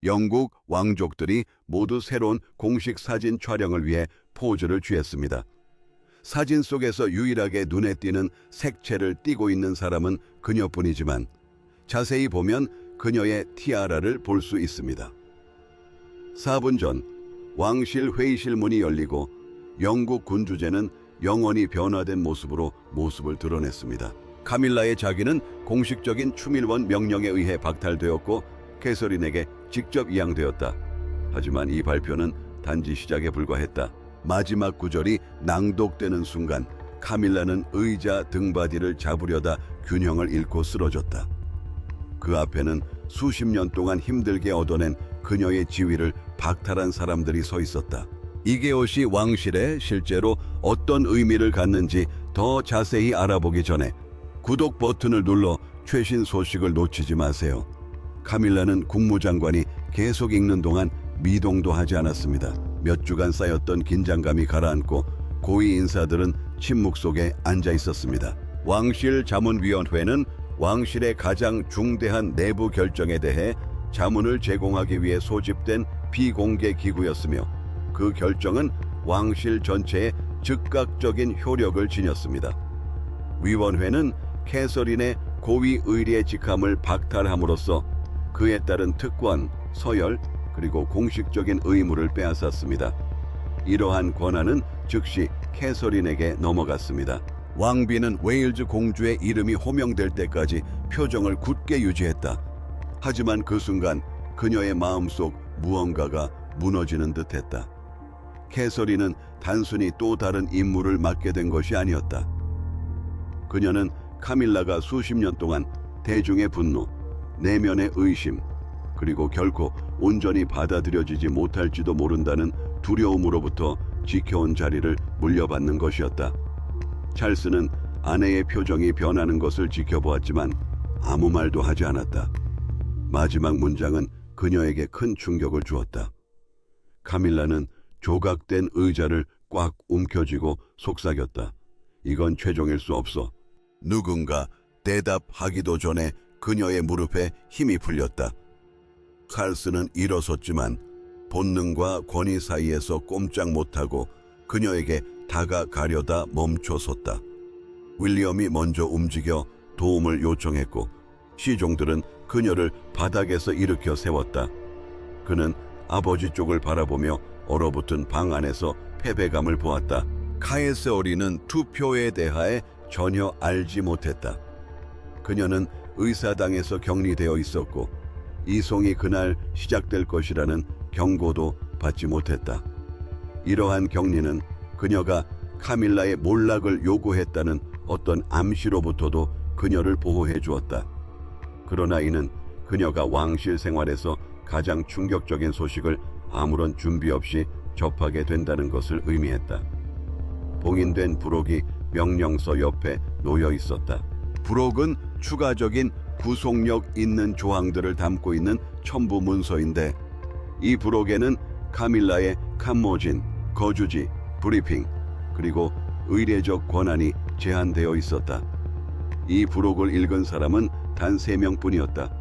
영국 왕족들이 모두 새로운 공식 사진 촬영을 위해 포즈를 취했습니다. 사진 속에서 유일하게 눈에 띄는 색채를 띠고 있는 사람은 그녀뿐이지만 자세히 보면 그녀의 티아라를 볼 수 있습니다. 4분 전 왕실 회의실 문이 열리고 영국 군주제는 영원히 변화된 모습으로 모습을 드러냈습니다. 카밀라의 자기는 공식적인 추밀원 명령에 의해 박탈되었고 캐서린에게 직접 이양되었다. 하지만 이 발표는 단지 시작에 불과했다. 마지막 구절이 낭독되는 순간 카밀라는 의자 등받이를 잡으려다 균형을 잃고 쓰러졌다. 그 앞에는 수십 년 동안 힘들게 얻어낸 그녀의 지위를 박탈한 사람들이 서 있었다. 이게옷이 왕실에 실제로 어떤 의미를 갖는지 더 자세히 알아보기 전에 구독 버튼을 눌러 최신 소식을 놓치지 마세요. 카밀라는 국무장관이 계속 읽는 동안 미동도 하지 않았습니다. 몇 주간 쌓였던 긴장감이 가라앉고 고위 인사들은 침묵 속에 앉아 있었습니다. 왕실 자문위원회는 왕실의 가장 중대한 내부 결정에 대해 자문을 제공하기 위해 소집된 비공개 기구였으며 그 결정은 왕실 전체에 즉각적인 효력을 지녔습니다. 위원회는 캐서린의 고위 의리의 직함을 박탈함으로써 그에 따른 특권, 서열, 그리고 공식적인 의무를 빼앗았습니다. 이러한 권한은 즉시 캐서린에게 넘어갔습니다. 왕비는 웨일즈 공주의 이름이 호명될 때까지 표정을 굳게 유지했다. 하지만 그 순간 그녀의 마음속 무언가가 무너지는 듯했다. 캐서린은 단순히 또 다른 임무를 맡게 된 것이 아니었다. 그녀는 카밀라가 수십 년 동안 대중의 분노, 내면의 의심, 그리고 결코 온전히 받아들여지지 못할지도 모른다는 두려움으로부터 지켜온 자리를 물려받는 것이었다. 찰스는 아내의 표정이 변하는 것을 지켜보았지만 아무 말도 하지 않았다. 마지막 문장은 그녀에게 큰 충격을 주었다. 카밀라는 조각된 의자를 꽉 움켜쥐고 속삭였다. 이건 최종일 수 없어. 누군가 대답하기도 전에 그녀의 무릎에 힘이 풀렸다. 찰스는 일어섰지만 본능과 권위 사이에서 꼼짝 못하고 그녀에게 다가가려다 멈춰섰다. 윌리엄이 먼저 움직여 도움을 요청했고 시종들은 그녀를 바닥에서 일으켜 세웠다. 그는 아버지 쪽을 바라보며 얼어붙은 방 안에서 패배감을 보았다. 카에스 어린은 투표에 대하여 전혀 알지 못했다. 그녀는 의사당에서 격리되어 있었고 이송이 그날 시작될 것이라는 경고도 받지 못했다. 이러한 격리는 그녀가 카밀라의 몰락을 요구했다는 어떤 암시로부터도 그녀를 보호해 주었다. 그러나 이는 그녀가 왕실 생활에서 가장 충격적인 소식을 아무런 준비 없이 접하게 된다는 것을 의미했다. 봉인된 부록이 명령서 옆에 놓여 있었다. 부록은 추가적인 구속력 있는 조항들을 담고 있는 첨부 문서인데 이 부록에는 카밀라의 칸모진, 거주지, 브리핑, 그리고 의례적 권한이 제한되어 있었다. 이 부록을 읽은 사람은 단 3명뿐이었다.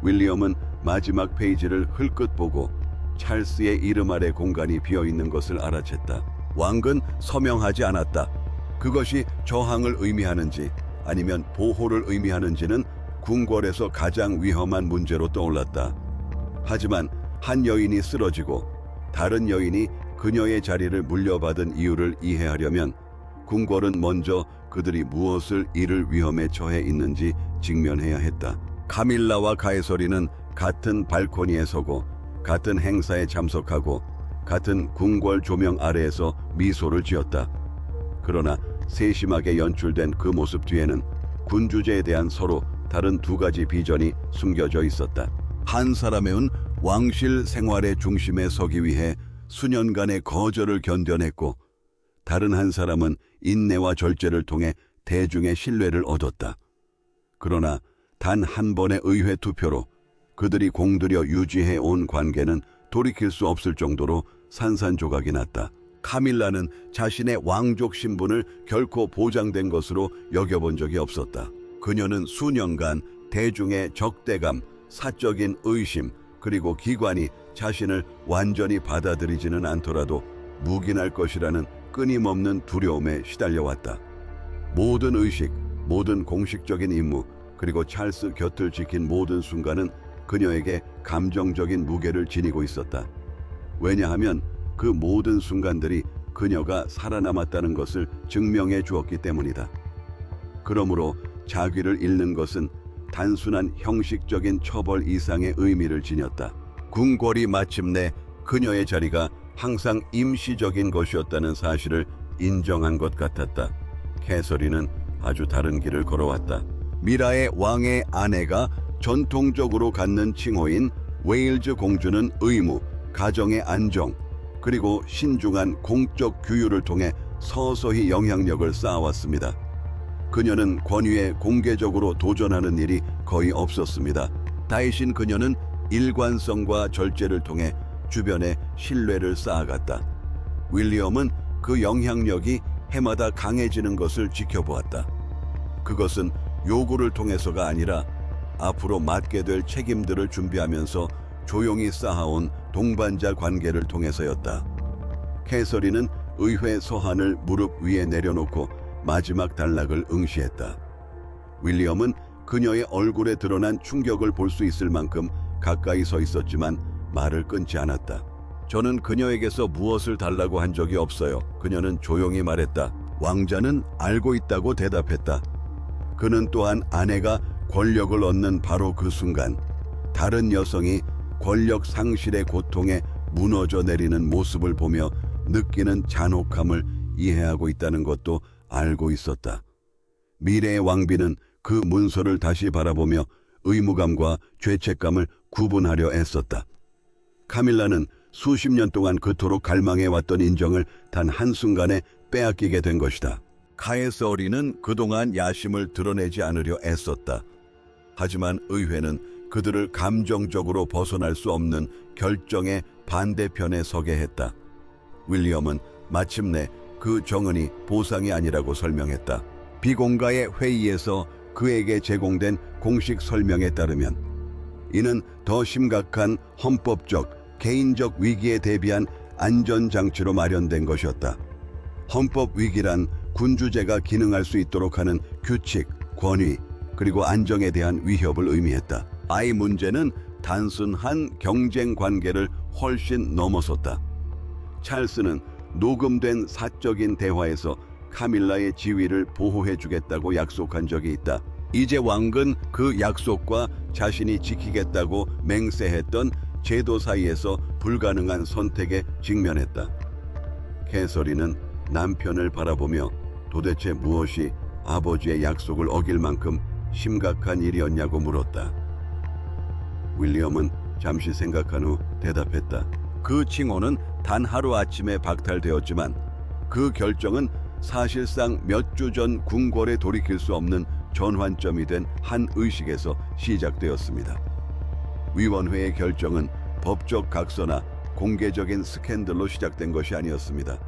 윌리엄은 마지막 페이지를 흘끗 보고 찰스의 이름 아래 공간이 비어있는 것을 알아챘다. 왕은 서명하지 않았다. 그것이 저항을 의미하는지 아니면 보호를 의미하는지는 궁궐에서 가장 위험한 문제로 떠올랐다. 하지만 한 여인이 쓰러지고 다른 여인이 그녀의 자리를 물려받은 이유를 이해하려면 궁궐은 먼저 그들이 무엇을 잃을 위험에 처해 있는지 직면해야 했다. 카밀라와 가에서리는 같은 발코니에 서고 같은 행사에 참석하고 같은 궁궐 조명 아래에서 미소를 지었다. 그러나 세심하게 연출된 그 모습 뒤에는 군주제에 대한 서로 다른 두 가지 비전이 숨겨져 있었다. 한 사람은 왕실 생활의 중심에 서기 위해 수년간의 거절을 견뎌냈고 다른 한 사람은 인내와 절제를 통해 대중의 신뢰를 얻었다. 그러나 단 한 번의 의회 투표로 그들이 공들여 유지해 온 관계는 돌이킬 수 없을 정도로 산산조각이 났다. 카밀라는 자신의 왕족 신분을 결코 보장된 것으로 여겨본 적이 없었다. 그녀는 수년간 대중의 적대감, 사적인 의심, 그리고 기관이 자신을 완전히 받아들이지는 않더라도 묵인할 것이라는 끊임없는 두려움에 시달려왔다. 모든 의식, 모든 공식적인 임무, 그리고 찰스 곁을 지킨 모든 순간은 그녀에게 감정적인 무게를 지니고 있었다. 왜냐하면 그 모든 순간들이 그녀가 살아남았다는 것을 증명해 주었기 때문이다. 그러므로 자귀를 잃는 것은 단순한 형식적인 처벌 이상의 의미를 지녔다. 궁궐이 마침내 그녀의 자리가 항상 임시적인 것이었다는 사실을 인정한 것 같았다. 캐서린은 아주 다른 길을 걸어왔다. 미라의 왕의 아내가 전통적으로 갖는 칭호인 웨일즈 공주는 의무, 가정의 안정, 그리고 신중한 공적 규율을 통해 서서히 영향력을 쌓아왔습니다. 그녀는 권위에 공개적으로 도전하는 일이 거의 없었습니다. 대신 그녀는 일관성과 절제를 통해 주변에 신뢰를 쌓아갔다. 윌리엄은 그 영향력이 해마다 강해지는 것을 지켜보았다. 그것은 요구를 통해서가 아니라 앞으로 맡게 될 책임들을 준비하면서 조용히 쌓아온 동반자 관계를 통해서였다. 캐서린은 의회 서한을 무릎 위에 내려놓고 마지막 단락을 응시했다. 윌리엄은 그녀의 얼굴에 드러난 충격을 볼 수 있을 만큼 가까이 서 있었지만 말을 끊지 않았다. 저는 그녀에게서 무엇을 달라고 한 적이 없어요. 그녀는 조용히 말했다. 왕자는 알고 있다고 대답했다. 그는 또한 아내가 권력을 얻는 바로 그 순간 다른 여성이 권력 상실의 고통에 무너져 내리는 모습을 보며 느끼는 잔혹함을 이해하고 있다는 것도 알고 있었다. 미래의 왕비는 그 문서를 다시 바라보며 의무감과 죄책감을 구분하려 애썼다. 카밀라는 수십 년 동안 그토록 갈망해왔던 인정을 단 한순간에 빼앗기게 된 것이다. 카에서리는 그동안 야심을 드러내지 않으려 애썼다. 하지만 의회는 그들을 감정적으로 벗어날 수 없는 결정의 반대편에 서게 했다. 윌리엄은 마침내 그 정은이 보상이 아니라고 설명했다. 비공가의 회의에서 그에게 제공된 공식 설명에 따르면 이는 더 심각한 헌법적, 개인적 위기에 대비한 안전장치로 마련된 것이었다. 헌법 위기란 군주제가 기능할 수 있도록 하는 규칙, 권위, 그리고 안정에 대한 위협을 의미했다. 이 문제는 단순한 경쟁 관계를 훨씬 넘어섰다. 찰스는 녹음된 사적인 대화에서 카밀라의 지위를 보호해주겠다고 약속한 적이 있다. 이제 왕은 그 약속과 자신이 지키겠다고 맹세했던 제도 사이에서 불가능한 선택에 직면했다. 캐서린은 남편을 바라보며 도대체 무엇이 아버지의 약속을 어길 만큼 심각한 일이었냐고 물었다. 윌리엄은 잠시 생각한 후 대답했다. 그 칭호는 단 하루아침에 박탈되었지만 그 결정은 사실상 몇 주 전 궁궐에 돌이킬 수 없는 전환점이 된 한 의식에서 시작되었습니다. 위원회의 결정은 법적 각서나 공개적인 스캔들로 시작된 것이 아니었습니다.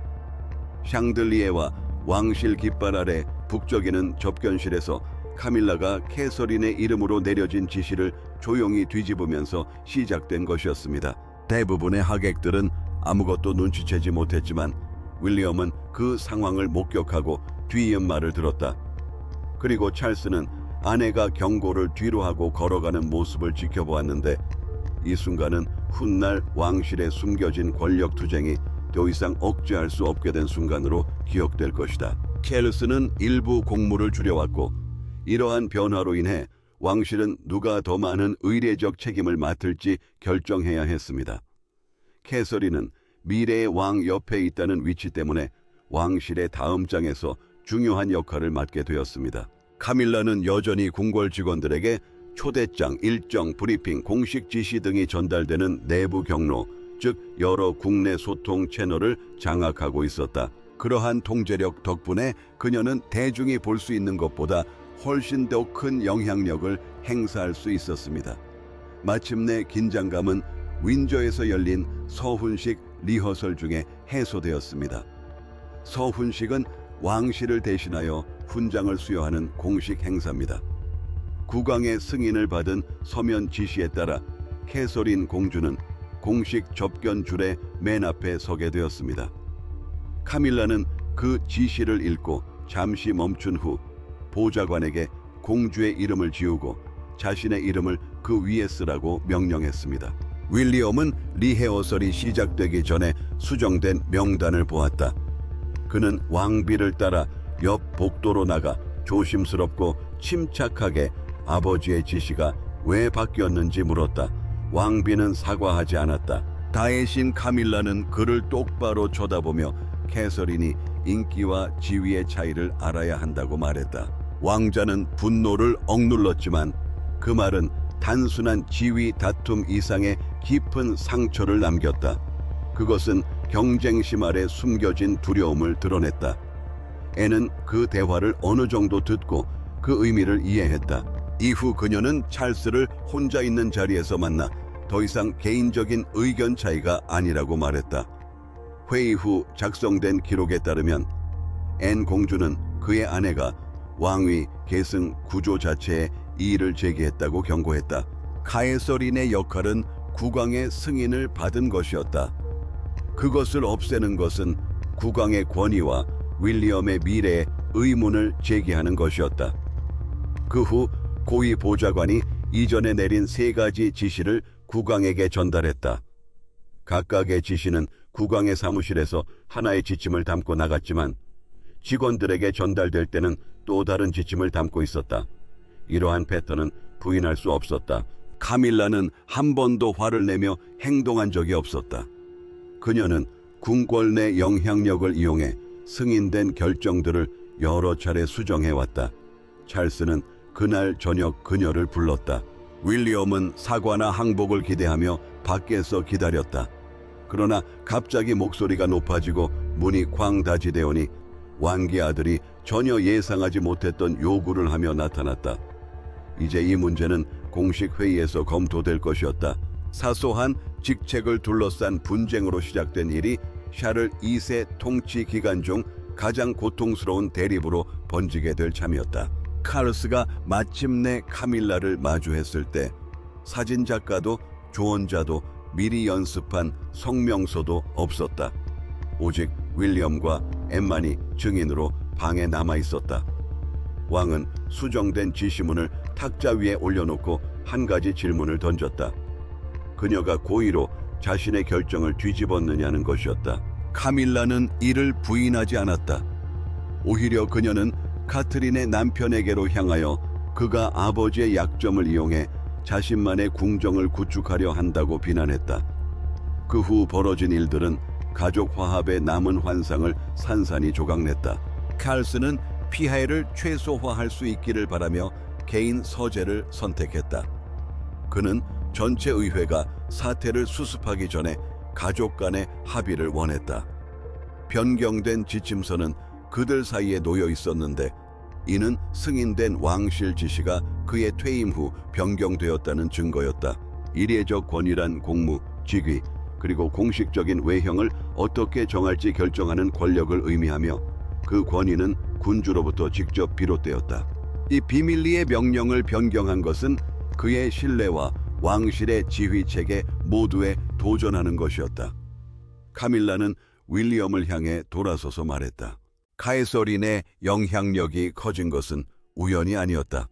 샹들리에와 왕실 깃발 아래 북적이는 접견실에서 카밀라가 캐서린의 이름으로 내려진 지시를 조용히 뒤집으면서 시작된 것이었습니다. 대부분의 하객들은 아무것도 눈치채지 못했지만 윌리엄은 그 상황을 목격하고 뒤이음말을 들었다. 그리고 찰스는 아내가 경고를 뒤로하고 걸어가는 모습을 지켜보았는데 이 순간은 훗날 왕실에 숨겨진 권력 투쟁이 더 이상 억제할 수 없게 된 순간으로 기억될 것이다. 찰스는 일부 공무를 줄여왔고 이러한 변화로 인해 왕실은 누가 더 많은 의례적 책임을 맡을지 결정해야 했습니다. 캐서린은 미래의 왕 옆에 있다는 위치 때문에 왕실의 다음 장에서 중요한 역할을 맡게 되었습니다. 카밀라는 여전히 궁궐 직원들에게 초대장, 일정, 브리핑, 공식 지시 등이 전달되는 내부 경로, 즉 여러 국내 소통 채널을 장악하고 있었다. 그러한 통제력 덕분에 그녀는 대중이 볼 수 있는 것보다 훨씬 더 큰 영향력을 행사할 수 있었습니다. 마침내 긴장감은 윈저에서 열린 서훈식 리허설 중에 해소되었습니다. 서훈식은 왕실을 대신하여 훈장을 수여하는 공식 행사입니다. 국왕의 승인을 받은 서면 지시에 따라 캐서린 공주는 공식 접견 줄의 맨 앞에 서게 되었습니다. 카밀라는 그 지시를 읽고 잠시 멈춘 후 보좌관에게 공주의 이름을 지우고 자신의 이름을 그 위에 쓰라고 명령했습니다. 윌리엄은 리허설이 시작되기 전에 수정된 명단을 보았다. 그는 왕비를 따라 옆 복도로 나가 조심스럽고 침착하게 아버지의 지시가 왜 바뀌었는지 물었다. 왕비는 사과하지 않았다. 다혜신 카밀라는 그를 똑바로 쳐다보며 캐서린이 인기와 지위의 차이를 알아야 한다고 말했다. 왕자는 분노를 억눌렀지만 그 말은 단순한 지위 다툼 이상의 깊은 상처를 남겼다. 그것은 경쟁심 아래 숨겨진 두려움을 드러냈다. 애는 그 대화를 어느 정도 듣고 그 의미를 이해했다. 이후 그녀는 찰스를 혼자 있는 자리에서 만나 더 이상 개인적인 의견 차이가 아니라고 말했다. 회의 후 작성된 기록에 따르면 앤 공주는 그의 아내가 왕위 계승 구조 자체에 이의를 제기했다고 경고했다. 카에서린의 역할은 국왕의 승인을 받은 것이었다. 그것을 없애는 것은 국왕의 권위와 윌리엄의 미래에 의문을 제기하는 것이었다. 그 후 고위 보좌관이 이전에 내린 3가지 지시를 국왕에게 전달했다. 각각의 지시는 국왕의 사무실에서 하나의 지침을 담고 나갔지만 직원들에게 전달될 때는 또 다른 지침을 담고 있었다. 이러한 패턴은 부인할 수 없었다. 카밀라는 한 번도 화를 내며 행동한 적이 없었다. 그녀는 궁궐 내 영향력을 이용해 승인된 결정들을 여러 차례 수정해왔다. 찰스는 그날 저녁 그녀를 불렀다. 윌리엄은 사과나 항복을 기대하며 밖에서 기다렸다. 그러나 갑자기 목소리가 높아지고 문이 광다지되오니 왕기 아들이 전혀 예상하지 못했던 요구를 하며 나타났다. 이제 이 문제는 공식 회의에서 검토될 것이었다. 사소한 직책을 둘러싼 분쟁으로 시작된 일이 샤를 2세 통치 기간 중 가장 고통스러운 대립으로 번지게 될 참이었다. 카르스가 마침내 카밀라를 마주했을 때 사진작가도 조언자도 미리 연습한 성명서도 없었다. 오직 윌리엄과 엠만이 증인으로 방에 남아 있었다. 왕은 수정된 지시문을 탁자 위에 올려놓고 한 가지 질문을 던졌다. 그녀가 고의로 자신의 결정을 뒤집었느냐는 것이었다. 카밀라는 이를 부인하지 않았다. 오히려 그녀는 카트린의 남편에게로 향하여 그가 아버지의 약점을 이용해 자신만의 궁정을 구축하려 한다고 비난했다. 그 후 벌어진 일들은 가족 화합의 남은 환상을 산산이 조각냈다. 칼스는 피해를 최소화할 수 있기를 바라며 개인 서재를 선택했다. 그는 전체 의회가 사태를 수습하기 전에 가족 간의 합의를 원했다. 변경된 지침서는 그들 사이에 놓여 있었는데 이는 승인된 왕실 지시가 그의 퇴임 후 변경되었다는 증거였다. 이례적 권위란 공무, 직위, 그리고 공식적인 외형을 어떻게 정할지 결정하는 권력을 의미하며 그 권위는 군주로부터 직접 비롯되었다. 이 비밀리의 명령을 변경한 것은 그의 신뢰와 왕실의 지휘체계 모두에 도전하는 것이었다. 카밀라는 윌리엄을 향해 돌아서서 말했다. 카에서린의 영향력이 커진 것은 우연이 아니었다.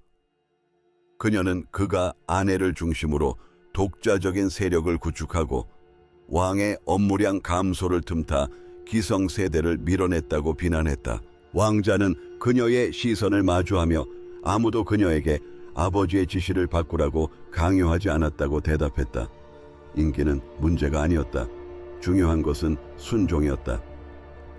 그녀는 그가 아내를 중심으로 독자적인 세력을 구축하고 왕의 업무량 감소를 틈타 기성세대를 밀어냈다고 비난했다. 왕자는 그녀의 시선을 마주하며 아무도 그녀에게 아버지의 지시를 바꾸라고 강요하지 않았다고 대답했다. 인기는 문제가 아니었다. 중요한 것은 순종이었다.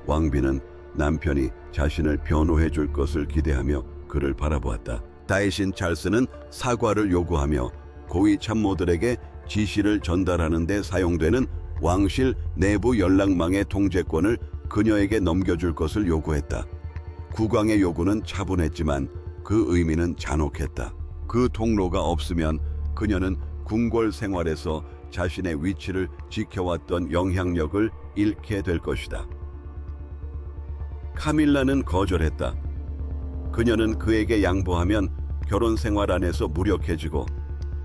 왕비는 남편이 자신을 변호해 줄 것을 기대하며 그를 바라보았다. 다혜신 찰스는 사과를 요구하며 고위 참모들에게 지시를 전달하는 데 사용되는 왕실 내부 연락망의 통제권을 그녀에게 넘겨줄 것을 요구했다. 국왕의 요구는 차분했지만 그 의미는 잔혹했다. 그 통로가 없으면 그녀는 궁궐 생활에서 자신의 위치를 지켜왔던 영향력을 잃게 될 것이다. 카밀라는 거절했다. 그녀는 그에게 양보하면 결혼 생활 안에서 무력해지고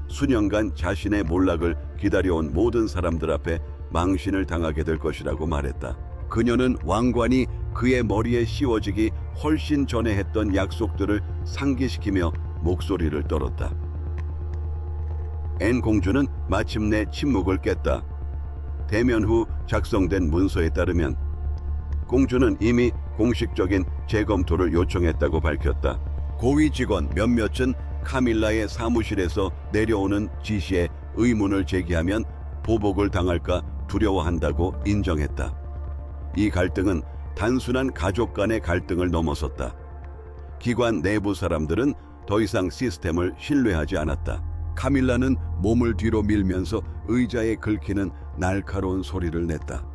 수년간 자신의 몰락을 기다려온 모든 사람들 앞에 망신을 당하게 될 것이라고 말했다. 그녀는 왕관이 그의 머리에 씌워지기 훨씬 전에 했던 약속들을 상기시키며 목소리를 떨었다. 앤 공주는 마침내 침묵을 깼다. 대면 후 작성된 문서에 따르면 공주는 이미 공식적인 재검토를 요청했다고 밝혔다. 고위 직원 몇몇은 카밀라의 사무실에서 내려오는 지시에 의문을 제기하면 보복을 당할까 두려워한다고 인정했다. 이 갈등은 단순한 가족 간의 갈등을 넘어섰다. 기관 내부 사람들은 더 이상 시스템을 신뢰하지 않았다. 카밀라는 몸을 뒤로 밀면서 의자에 긁히는 날카로운 소리를 냈다.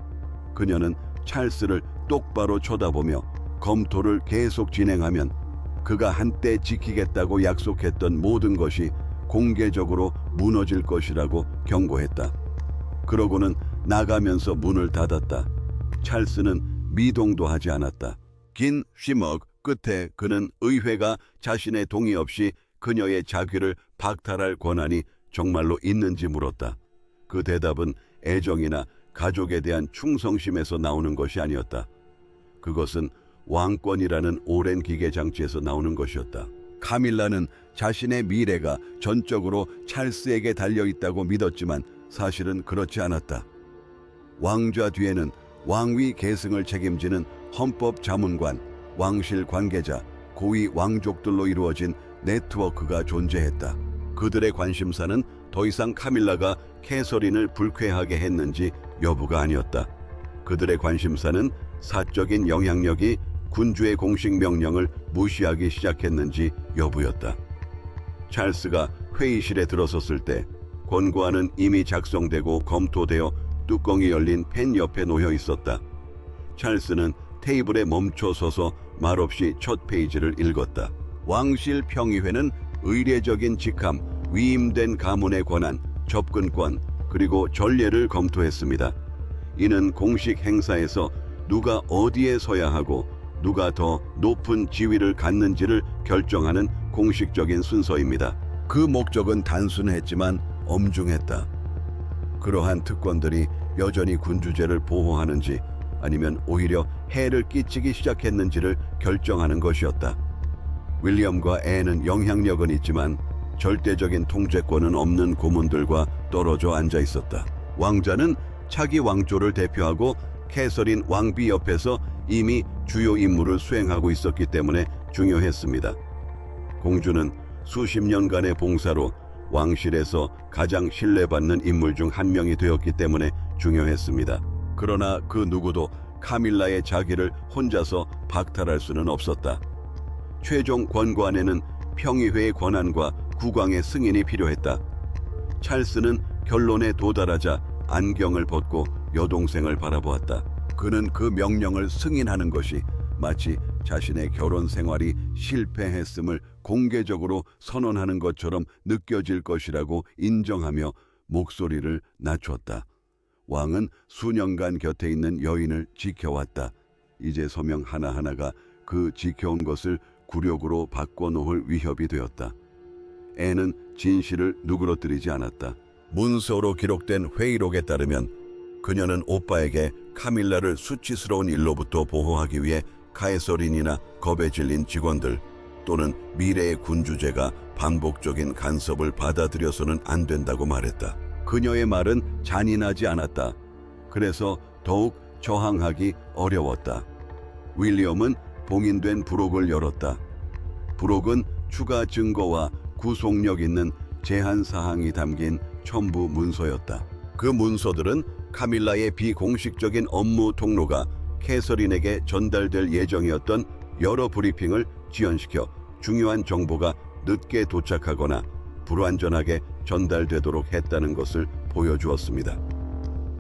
그녀는 찰스를 똑바로 쳐다보며 검토를 계속 진행하면 그가 한때 지키겠다고 약속했던 모든 것이 공개적으로 무너질 것이라고 경고했다. 그러고는 나가면서 문을 닫았다. 찰스는 미동도 하지 않았다. 긴 쉬먹 끝에 그는 의회가 자신의 동의 없이 그녀의 자귀를 박탈할 권한이 정말로 있는지 물었다. 그 대답은 애정이나 가족에 대한 충성심에서 나오는 것이 아니었다. 그것은 왕권이라는 오랜 기계장치에서 나오는 것이었다. 카밀라는 자신의 미래가 전적으로 찰스에게 달려있다고 믿었지만 사실은 그렇지 않았다. 왕좌 뒤에는 왕위 계승을 책임지는 헌법자문관, 왕실 관계자, 고위 왕족들로 이루어진 네트워크가 존재했다. 그들의 관심사는 더 이상 카밀라가 캐서린을 불쾌하게 했는지 여부가 아니었다. 그들의 관심사는 사적인 영향력이 군주의 공식 명령을 무시하기 시작했는지 여부였다. 찰스가 회의실에 들어섰을 때 권고안은 이미 작성되고 검토되어 뚜껑이 열린 펜 옆에 놓여 있었다. 찰스는 테이블에 멈춰 서서 말없이 첫 페이지를 읽었다. 왕실 평의회는 의례적인 직함, 위임된 가문의 권한, 접근권, 그리고 전례를 검토했습니다. 이는 공식 행사에서 누가 어디에 서야 하고 누가 더 높은 지위를 갖는지를 결정하는 공식적인 순서입니다. 그 목적은 단순했지만 엄중했다. 그러한 특권들이 여전히 군주제를 보호하는지 아니면 오히려 해를 끼치기 시작했는지를 결정하는 것이었다. 윌리엄과 앤은 영향력은 있지만 절대적인 통제권은 없는 고문들과 떨어져 앉아 있었다. 왕자는 차기 왕조를 대표하고 캐서린 왕비 옆에서 이미 주요 임무를 수행하고 있었기 때문에 중요했습니다. 공주는 수십 년간의 봉사로 왕실에서 가장 신뢰받는 인물 중 한 명이 되었기 때문에 중요했습니다. 그러나 그 누구도 카밀라의 자기를 혼자서 박탈할 수는 없었다. 최종 권고안에는 평의회의 권한과 국왕의 승인이 필요했다. 찰스는 결론에 도달하자 안경을 벗고 여동생을 바라보았다. 그는 그 명령을 승인하는 것이 마치 자신의 결혼 생활이 실패했음을 공개적으로 선언하는 것처럼 느껴질 것이라고 인정하며 목소리를 낮췄다. 왕은 수년간 곁에 있는 여인을 지켜왔다. 이제 서명 하나하나가 그 지켜온 것을 굴욕으로 바꿔놓을 위협이 되었다. 앤은 진실을 누그러뜨리지 않았다. 문서로 기록된 회의록에 따르면 그녀는 오빠에게 카밀라를 수치스러운 일로부터 보호하기 위해 카에서린이나 겁에 질린 직원들 또는 미래의 군주제가 반복적인 간섭을 받아들여서는 안 된다고 말했다. 그녀의 말은 잔인하지 않았다. 그래서 더욱 저항하기 어려웠다. 윌리엄은 봉인된 부록을 열었다. 부록은 추가 증거와 구속력 있는 제한 사항이 담긴 첨부 문서였다. 그 문서들은 카밀라의 비공식적인 업무 통로가 캐서린에게 전달될 예정이었던 여러 브리핑을 지연시켜 중요한 정보가 늦게 도착하거나 불완전하게 전달되도록 했다는 것을 보여주었습니다.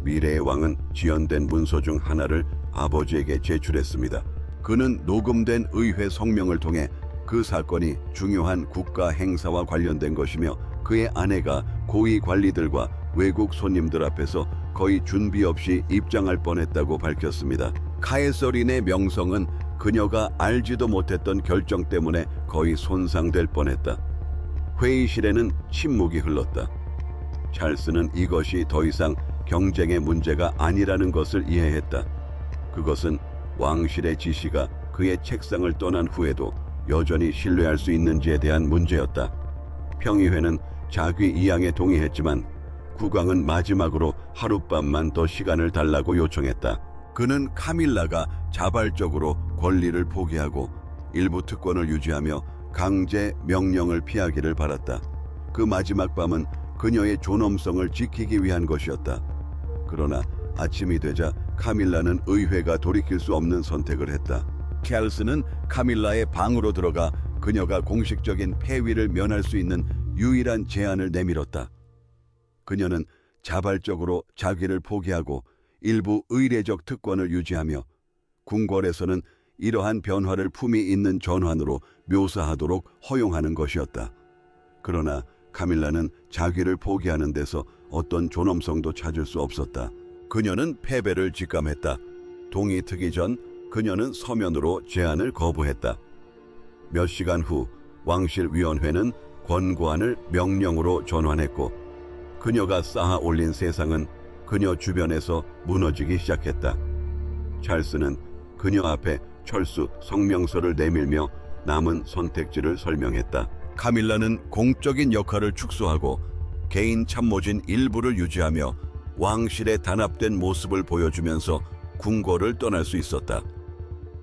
미래의 왕은 지연된 문서 중 하나를 아버지에게 제출했습니다. 그는 녹음된 의회 성명을 통해 그 사건이 중요한 국가 행사와 관련된 것이며 그의 아내가 고위 관리들과 외국 손님들 앞에서 거의 준비 없이 입장할 뻔했다고 밝혔습니다. 카에서린의 명성은 그녀가 알지도 못했던 결정 때문에 거의 손상될 뻔했다. 회의실에는 침묵이 흘렀다. 찰스는 이것이 더 이상 경쟁의 문제가 아니라는 것을 이해했다. 그것은 왕실의 지시가 그의 책상을 떠난 후에도 여전히 신뢰할 수 있는지에 대한 문제였다. 평의회는 자귀 이양에 동의했지만 국왕은 마지막으로 하룻밤만 더 시간을 달라고 요청했다. 그는 카밀라가 자발적으로 권리를 포기하고 일부 특권을 유지하며 강제 명령을 피하기를 바랐다. 그 마지막 밤은 그녀의 존엄성을 지키기 위한 것이었다. 그러나 아침이 되자 카밀라는 의회가 돌이킬 수 없는 선택을 했다. 찰스는 카밀라의 방으로 들어가 그녀가 공식적인 폐위를 면할 수 있는 유일한 제안을 내밀었다. 그녀는 자발적으로 자기를 포기하고 일부 의례적 특권을 유지하며 궁궐에서는 이러한 변화를 품위 있는 전환으로 묘사하도록 허용하는 것이었다. 그러나 카밀라는 자기를 포기하는 데서 어떤 존엄성도 찾을 수 없었다. 그녀는 패배를 직감했다. 동이 트기 전 그녀는 서면으로 제안을 거부했다. 몇 시간 후 왕실 위원회는 권고안을 명령으로 전환했고 그녀가 쌓아 올린 세상은 그녀 주변에서 무너지기 시작했다. 찰스는 그녀 앞에 철수 성명서를 내밀며 남은 선택지를 설명했다. 카밀라는 공적인 역할을 축소하고 개인 참모진 일부를 유지하며 왕실에 단합된 모습을 보여주면서 궁궐을 떠날 수 있었다.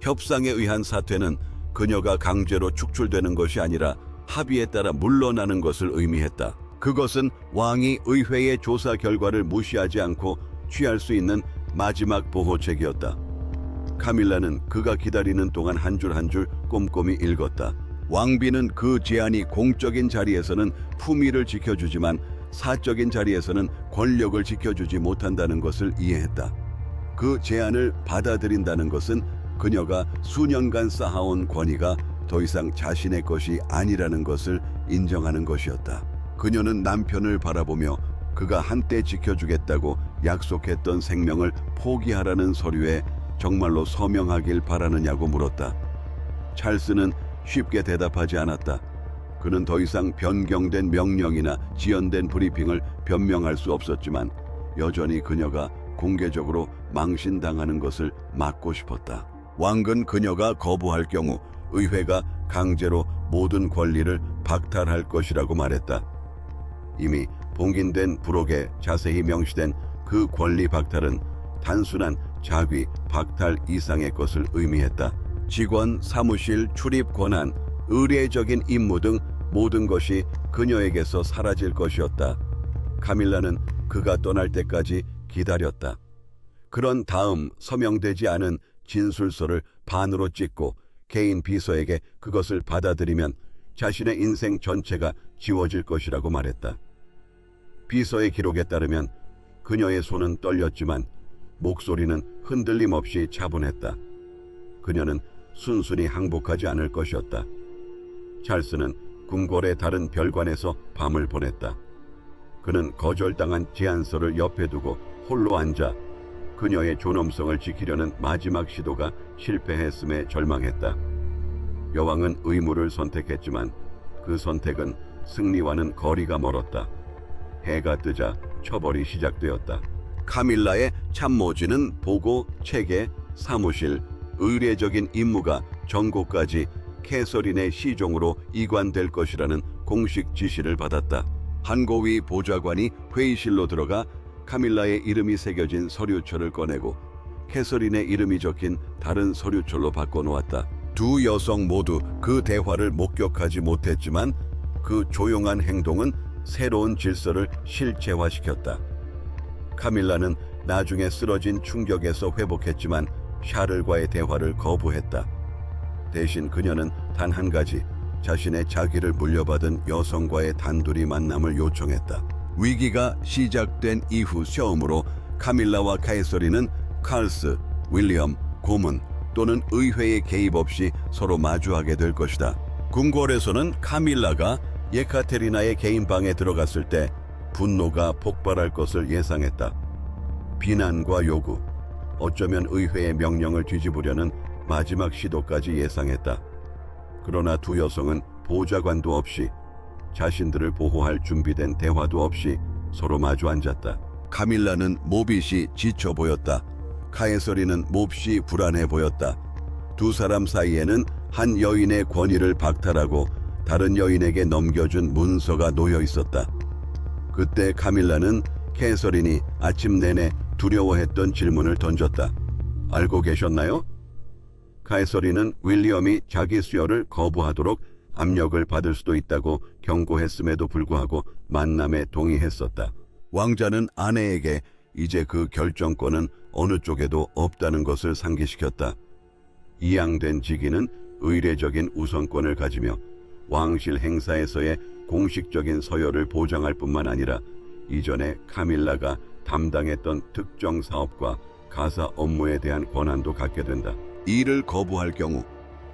협상에 의한 사퇴는 그녀가 강제로 축출되는 것이 아니라 합의에 따라 물러나는 것을 의미했다. 그것은 왕이 의회의 조사 결과를 무시하지 않고 취할 수 있는 마지막 보호책이었다. 카밀라는 그가 기다리는 동안 한 줄 한 줄 꼼꼼히 읽었다. 왕비는 그 제안이 공적인 자리에서는 품위를 지켜주지만 사적인 자리에서는 권력을 지켜주지 못한다는 것을 이해했다. 그 제안을 받아들인다는 것은 그녀가 수년간 쌓아온 권위가 더 이상 자신의 것이 아니라는 것을 인정하는 것이었다. 그녀는 남편을 바라보며 그가 한때 지켜주겠다고 약속했던 생명을 포기하라는 서류에 정말로 서명하길 바라느냐고 물었다. 찰스는 쉽게 대답하지 않았다. 그는 더 이상 변경된 명령이나 지연된 브리핑을 변명할 수 없었지만 여전히 그녀가 공개적으로 망신당하는 것을 막고 싶었다. 왕은 그녀가 거부할 경우 의회가 강제로 모든 권리를 박탈할 것이라고 말했다. 이미 봉인된 부록에 자세히 명시된 그 권리 박탈은 단순한 자귀 박탈 이상의 것을 의미했다. 직원, 사무실, 출입 권한, 의례적인 임무 등 모든 것이 그녀에게서 사라질 것이었다. 카밀라는 그가 떠날 때까지 기다렸다. 그런 다음 서명되지 않은 진술서를 반으로 찢고 개인 비서에게 그것을 받아들이면 자신의 인생 전체가 지워질 것이라고 말했다. 비서의 기록에 따르면 그녀의 손은 떨렸지만 목소리는 흔들림 없이 차분했다. 그녀는 순순히 항복하지 않을 것이었다. 찰스는 궁궐의 다른 별관에서 밤을 보냈다. 그는 거절당한 제안서를 옆에 두고 홀로 앉아 그녀의 존엄성을 지키려는 마지막 시도가 실패했음에 절망했다. 여왕은 의무를 선택했지만 그 선택은 승리와는 거리가 멀었다. 해가 뜨자 처벌이 시작되었다. 카밀라의 참모진은 보고, 체계, 사무실, 의례적인 임무가 전고까지 캐서린의 시종으로 이관될 것이라는 공식 지시를 받았다. 한고위 보좌관이 회의실로 들어가 카밀라의 이름이 새겨진 서류철을 꺼내고 캐서린의 이름이 적힌 다른 서류철로 바꿔놓았다. 두 여성 모두 그 대화를 목격하지 못했지만 그 조용한 행동은 새로운 질서를 실체화시켰다. 카밀라는 나중에 쓰러진 충격에서 회복했지만 샤를과의 대화를 거부했다. 대신 그녀는 단 한 가지, 자신의 자기를 물려받은 여성과의 단둘이 만남을 요청했다. 위기가 시작된 이후 처음으로 카밀라와 카이서리는 칼스, 윌리엄, 고문 또는 의회의 개입 없이 서로 마주하게 될 것이다. 궁궐에서는 카밀라가 예카테리나의 개인 방에 들어갔을 때 분노가 폭발할 것을 예상했다. 비난과 요구, 어쩌면 의회의 명령을 뒤집으려는 마지막 시도까지 예상했다. 그러나 두 여성은 보좌관도 없이 자신들을 보호할 준비된 대화도 없이 서로 마주 앉았다. 카밀라는 몹시 지쳐 보였다. 카에서리는 몹시 불안해 보였다. 두 사람 사이에는 한 여인의 권위를 박탈하고 다른 여인에게 넘겨준 문서가 놓여 있었다. 그때 카밀라는 캐서린이 아침 내내 두려워했던 질문을 던졌다. 알고 계셨나요? 카에서린은 윌리엄이 자기 수여를 거부하도록 압력을 받을 수도 있다고 경고했음에도 불구하고 만남에 동의했었다. 왕자는 아내에게 이제 그 결정권은 어느 쪽에도 없다는 것을 상기시켰다. 이양된 직위는 의례적인 우선권을 가지며 왕실 행사에서의 공식적인 서열을 보장할 뿐만 아니라 이전에 카밀라가 담당했던 특정 사업과 가사 업무에 대한 권한도 갖게 된다. 이를 거부할 경우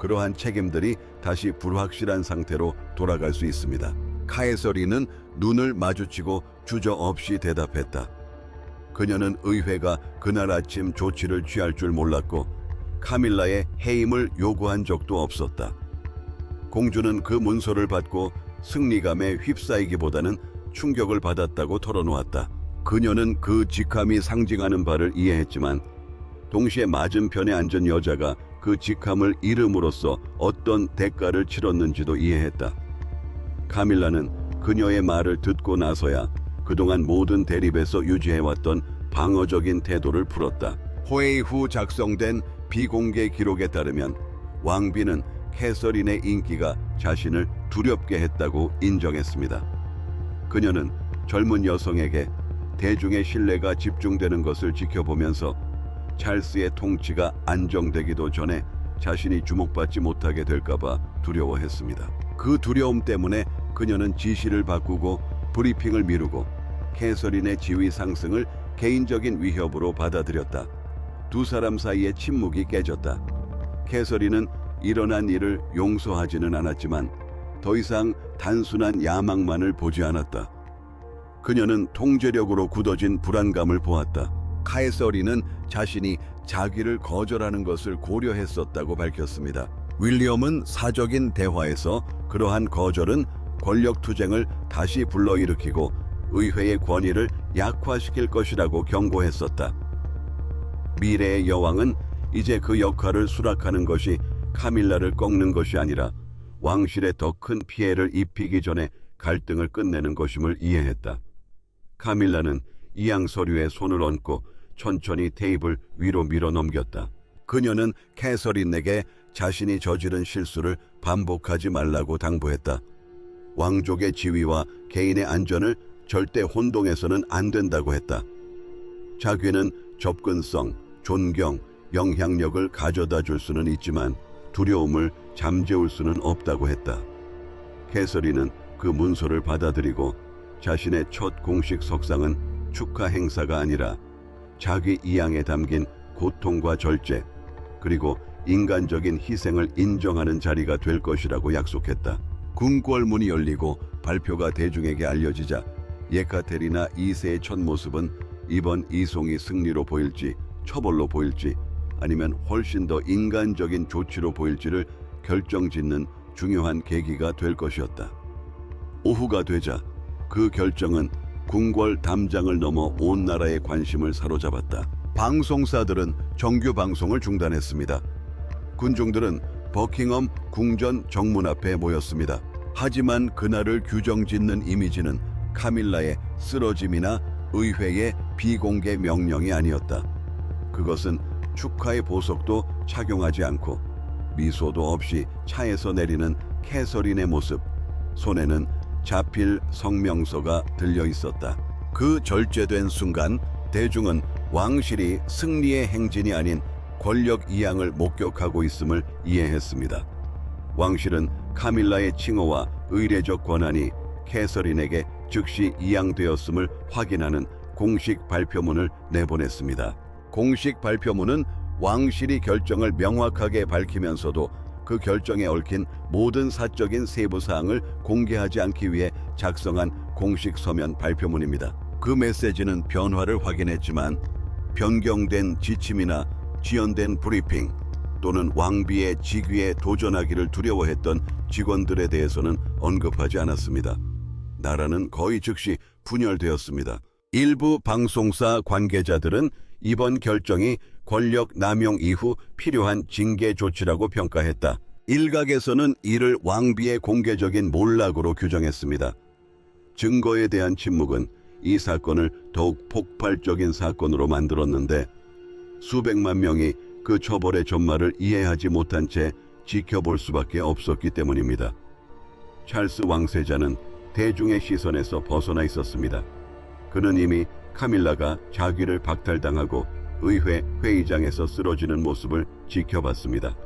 그러한 책임들이 다시 불확실한 상태로 돌아갈 수 있습니다. 카에서리는 눈을 마주치고 주저없이 대답했다. 그녀는 의회가 그날 아침 조치를 취할 줄 몰랐고 카밀라의 해임을 요구한 적도 없었다. 공주는 그 문서를 받고 승리감에 휩싸이기보다는 충격을 받았다고 털어놓았다. 그녀는 그 직함이 상징하는 바를 이해했지만 동시에 맞은편에 앉은 여자가 그 직함을 잃음으로써 어떤 대가를 치렀는지도 이해했다. 카밀라는 그녀의 말을 듣고 나서야 그동안 모든 대립에서 유지해왔던 방어적인 태도를 풀었다. 회의 후 작성된 비공개 기록에 따르면 왕비는 캐서린의 인기가 자신을 두렵게 했다고 인정했습니다. 그녀는 젊은 여성에게 대중의 신뢰가 집중되는 것을 지켜보면서 찰스의 통치가 안정되기도 전에 자신이 주목받지 못하게 될까봐 두려워했습니다. 그 두려움 때문에 그녀는 지시를 바꾸고 브리핑을 미루고 캐서린의 지위 상승을 개인적인 위협으로 받아들였다. 두 사람 사이의 침묵이 깨졌다. 캐서린은 일어난 일을 용서하지는 않았지만 더 이상 단순한 야망만을 보지 않았다. 그녀는 통제력으로 굳어진 불안감을 보았다. 카에서리는 자신이 자기를 거절하는 것을 고려했었다고 밝혔습니다. 윌리엄은 사적인 대화에서 그러한 거절은 권력 투쟁을 다시 불러일으키고 의회의 권위를 약화시킬 것이라고 경고했었다. 미래의 여왕은 이제 그 역할을 수락하는 것이 카밀라를 꺾는 것이 아니라 왕실에 더 큰 피해를 입히기 전에 갈등을 끝내는 것임을 이해했다. 카밀라는 이양 서류에 손을 얹고 천천히 테이블 위로 밀어 넘겼다. 그녀는 캐서린에게 자신이 저지른 실수를 반복하지 말라고 당부했다. 왕족의 지위와 개인의 안전을 절대 혼동해서는 안 된다고 했다. 자귀는 접근성, 존경, 영향력을 가져다 줄 수는 있지만 두려움을 잠재울 수는 없다고 했다. 캐서린은 그 문서를 받아들이고 자신의 첫 공식 석상은 축하 행사가 아니라 자기 이양에 담긴 고통과 절제, 그리고 인간적인 희생을 인정하는 자리가 될 것이라고 약속했다. 궁궐문이 열리고 발표가 대중에게 알려지자 예카테리나 2세의 첫 모습은 이번 이송이 승리로 보일지 처벌로 보일지 아니면 훨씬 더 인간적인 조치로 보일지를 결정짓는 중요한 계기가 될 것이었다. 오후가 되자 그 결정은 궁궐 담장을 넘어 온 나라의 관심을 사로잡았다. 방송사들은 정규 방송을 중단했습니다. 군중들은 버킹엄 궁전 정문 앞에 모였습니다. 하지만 그날을 규정짓는 이미지는 카밀라의 쓰러짐이나 의회의 비공개 명령이 아니었다. 그것은 축하의 보석도 착용하지 않고 미소도 없이 차에서 내리는 캐서린의 모습, 손에는 자필 성명서가 들려 있었다. 그 절제된 순간 대중은 왕실이 승리의 행진이 아닌 권력 이양을 목격하고 있음을 이해했습니다. 왕실은 카밀라의 칭호와 의례적 권한이 캐서린에게 즉시 이양되었음을 확인하는 공식 발표문을 내보냈습니다. 공식 발표문은 왕실이 결정을 명확하게 밝히면서도 그 결정에 얽힌 모든 사적인 세부 사항을 공개하지 않기 위해 작성한 공식 서면 발표문입니다. 그 메시지는 변화를 확인했지만 변경된 지침이나 지연된 브리핑 또는 왕비의 직위에 도전하기를 두려워했던 직원들에 대해서는 언급하지 않았습니다. 나라는 거의 즉시 분열되었습니다. 일부 방송사 관계자들은 이번 결정이 권력 남용 이후 필요한 징계 조치라고 평가했다. 일각에서는 이를 왕비의 공개적인 몰락으로 규정했습니다. 증거에 대한 침묵은 이 사건을 더욱 폭발적인 사건으로 만들었는데 수백만 명이 그 처벌의 전말을 이해하지 못한 채 지켜볼 수밖에 없었기 때문입니다. 찰스 왕세자는 대중의 시선에서 벗어나 있었습니다. 그는 이미 카밀라가 자기를 박탈당하고 의회 회의장에서 쓰러지는 모습을 지켜봤습니다.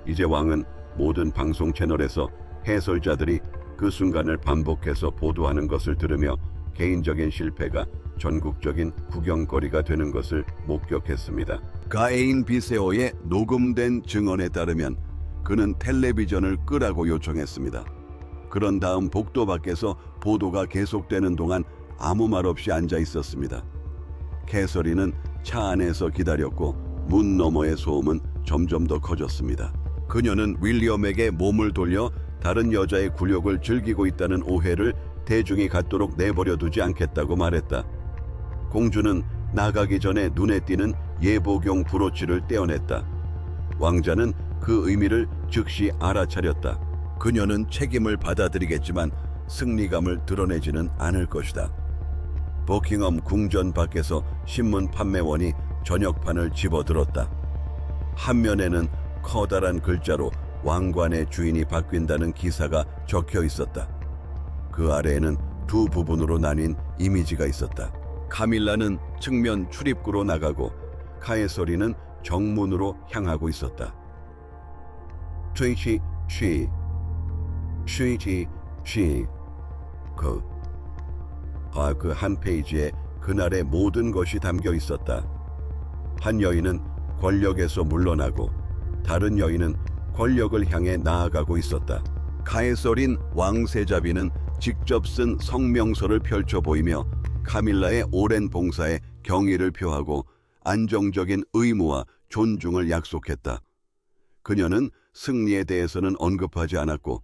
이제 왕은 모든 방송 채널에서 해설자들이 그 순간을 반복해서 보도하는 것을 들으며 개인적인 실패가 전국적인 구경거리가 되는 것을 목격했습니다. 가에인 비세오의 녹음된 증언에 따르면 그는 텔레비전을 끄라고 요청했습니다. 그런 다음 복도 밖에서 보도가 계속되는 동안 아무 말 없이 앉아 있었습니다. 캐서린은 차 안에서 기다렸고 문 너머의 소음은 점점 더 커졌습니다. 그녀는 윌리엄에게 몸을 돌려 다른 여자의 굴욕을 즐기고 있다는 오해를 대중이 갖도록 내버려 두지 않겠다고 말했다. 공주는 나가기 전에 눈에 띄는 예복용 브로치를 떼어냈다. 왕자는 그 의미를 즉시 알아차렸다. 그녀는 책임을 받아들이겠지만 승리감을 드러내지는 않을 것이다. 버킹엄 궁전 밖에서 신문 판매원이 전역판을 집어들었다. 한 면에는 커다란 글자로 왕관의 주인이 바뀐다는 기사가 적혀 있었다. 그 아래에는 두 부분으로 나뉜 이미지가 있었다. 카밀라는 측면 출입구로 나가고 카에서리는 정문으로 향하고 있었다. 그 한 페이지에 그날의 모든 것이 담겨 있었다. 한 여인은 권력에서 물러나고 다른 여인은 권력을 향해 나아가고 있었다. 카에서린 왕세자비는 직접 쓴 성명서를 펼쳐 보이며 카밀라의 오랜 봉사에 경의를 표하고 안정적인 의무와 존중을 약속했다. 그녀는 승리에 대해서는 언급하지 않았고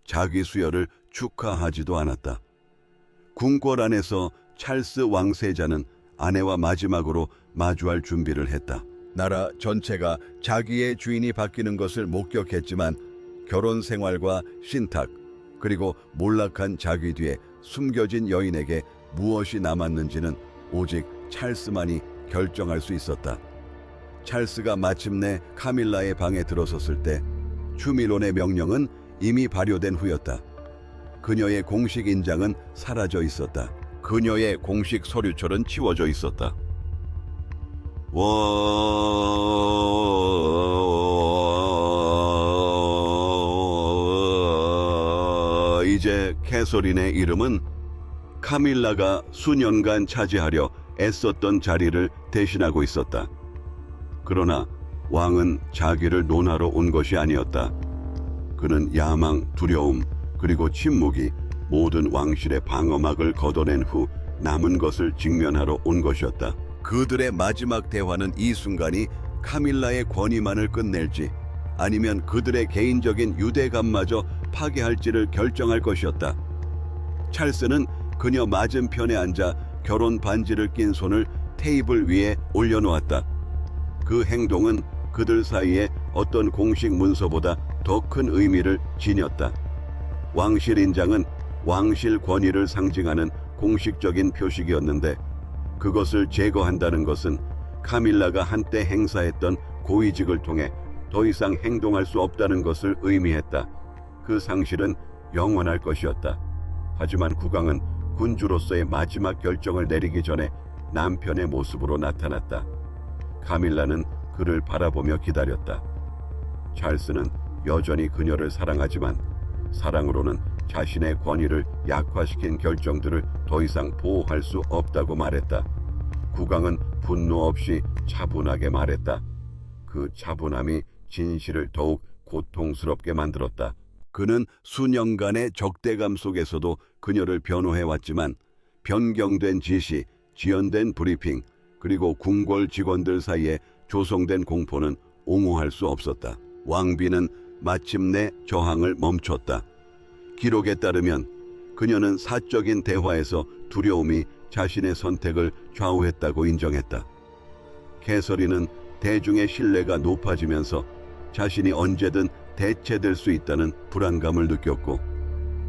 자기 수여를 축하하지도 않았다. 궁궐 안에서 찰스 왕세자는 아내와 마지막으로 마주할 준비를 했다. 나라 전체가 자기의 주인이 바뀌는 것을 목격했지만 결혼 생활과 신탁 그리고 몰락한 자기 뒤에 숨겨진 여인에게 무엇이 남았는지는 오직 찰스만이 결정할 수 있었다. 찰스가 마침내 카밀라의 방에 들어섰을 때 추밀론의 명령은 이미 발효된 후였다. 그녀의 공식 인장은 사라져 있었다. 그녀의 공식 서류철은 치워져 있었다. 이제 캐서린의 이름은 카밀라가 수년간 차지하려 애썼던 자리를 대신하고 있었다. 그러나 왕은 자기를 논하러 온 것이 아니었다. 그는 야망, 두려움, 그리고 침묵이 모든 왕실의 방어막을 걷어낸 후 남은 것을 직면하러 온 것이었다. 그들의 마지막 대화는 이 순간이 카밀라의 권위만을 끝낼지 아니면 그들의 개인적인 유대감마저 파괴할지를 결정할 것이었다. 찰스는 그녀 맞은편에 앉아 결혼 반지를 낀 손을 테이블 위에 올려놓았다. 그 행동은 그들 사이에 어떤 공식 문서보다 더 큰 의미를 지녔다. 왕실 인장은 왕실 권위를 상징하는 공식적인 표식이었는데 그것을 제거한다는 것은 카밀라가 한때 행사했던 고위직을 통해 더 이상 행동할 수 없다는 것을 의미했다. 그 상실은 영원할 것이었다. 하지만 국왕은 군주로서의 마지막 결정을 내리기 전에 남편의 모습으로 나타났다. 카밀라는 그를 바라보며 기다렸다. 찰스는 여전히 그녀를 사랑하지만 사랑으로는 자신의 권위를 약화시킨 결정들을 더 이상 보호할 수 없다고 말했다. 국왕은 분노 없이 차분하게 말했다. 그 차분함이 진실을 더욱 고통스럽게 만들었다. 그는 수년간의 적대감 속에서도 그녀를 변호해왔지만 변경된 지시, 지연된 브리핑, 그리고 궁궐 직원들 사이에 조성된 공포는 옹호할 수 없었다. 왕비는 마침내 저항을 멈췄다. 기록에 따르면 그녀는 사적인 대화에서 두려움이 자신의 선택을 좌우했다고 인정했다. 캐서린은 대중의 신뢰가 높아지면서 자신이 언제든 대체될 수 있다는 불안감을 느꼈고,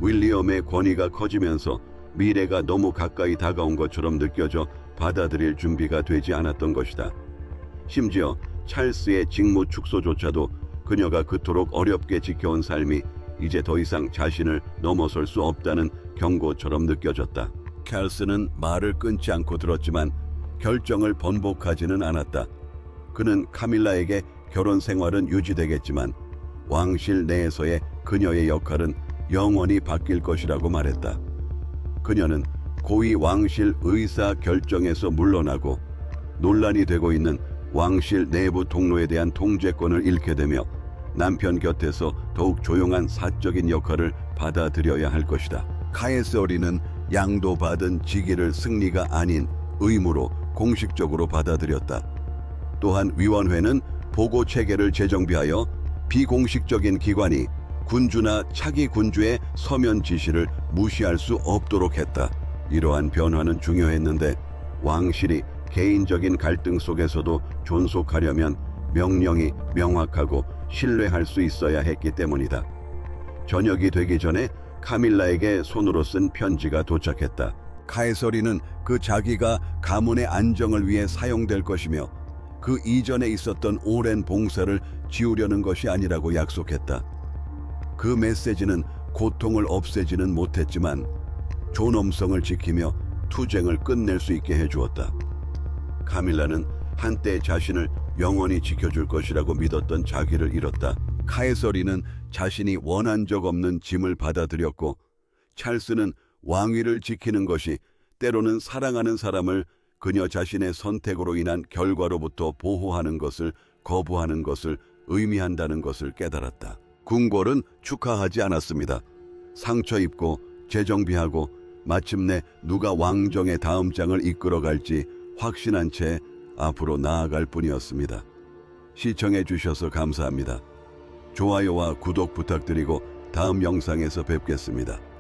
윌리엄의 권위가 커지면서 미래가 너무 가까이 다가온 것처럼 느껴져 받아들일 준비가 되지 않았던 것이다. 심지어 찰스의 직무 축소조차도 그녀가 그토록 어렵게 지켜온 삶이 이제 더 이상 자신을 넘어설 수 없다는 경고처럼 느껴졌다. 찰스는 말을 끊지 않고 들었지만 결정을 번복하지는 않았다. 그는 카밀라에게 결혼 생활은 유지되겠지만 왕실 내에서의 그녀의 역할은 영원히 바뀔 것이라고 말했다. 그녀는 고위 왕실 의사 결정에서 물러나고 논란이 되고 있는 왕실 내부 통로에 대한 통제권을 잃게 되며 남편 곁에서 더욱 조용한 사적인 역할을 받아들여야 할 것이다. 카에서리는 양도받은 직위를 승리가 아닌 의무로 공식적으로 받아들였다. 또한 위원회는 보고 체계를 재정비하여 비공식적인 기관이 군주나 차기 군주의 서면 지시를 무시할 수 없도록 했다. 이러한 변화는 중요했는데 왕실이 개인적인 갈등 속에서도 존속하려면 명령이 명확하고 신뢰할 수 있어야 했기 때문이다. 저녁이 되기 전에 카밀라에게 손으로 쓴 편지가 도착했다. 카에서리는 그 자기가 가문의 안정을 위해 사용될 것이며 그 이전에 있었던 오랜 봉사를 지우려는 것이 아니라고 약속했다. 그 메시지는 고통을 없애지는 못했지만 존엄성을 지키며 투쟁을 끝낼 수 있게 해주었다. 카밀라는 한때 자신을 영원히 지켜줄 것이라고 믿었던 자기를 잃었다. 카에서리는 자신이 원한 적 없는 짐을 받아들였고, 찰스는 왕위를 지키는 것이 때로는 사랑하는 사람을 그녀 자신의 선택으로 인한 결과로부터 보호하는 것을 거부하는 것을 의미한다는 것을 깨달았다. 궁궐은 축하하지 않았습니다. 상처 입고 재정비하고 마침내 누가 왕정의 다음 장을 이끌어갈지 확신한 채 앞으로 나아갈 뿐이었습니다. 시청해 주셔서 감사합니다. 좋아요와 구독 부탁드리고 다음 영상에서 뵙겠습니다.